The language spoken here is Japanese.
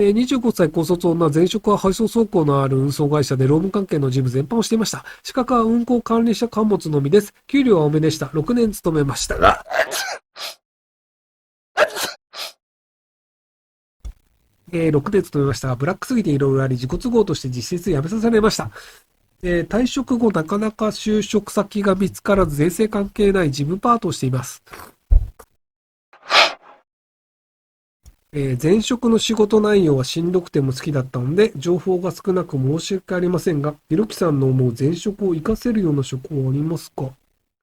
25歳高卒女、前職は配送倉庫のある運送会社で労務関係の事務全般をしていました。資格は運行管理者貨物のみです。給料は多めでした。6年勤めました。6年勤めましたが、ブラックすぎていろいろあり、自己都合として実質辞めさせられました。退職後、なかなか就職先が見つからず、税制関係ない事務パートをしています。前職の仕事内容はしんどくても好きだったので、情報が少なく申し訳ありませんが、ひろきさんの思う前職を活かせるような職はありますか？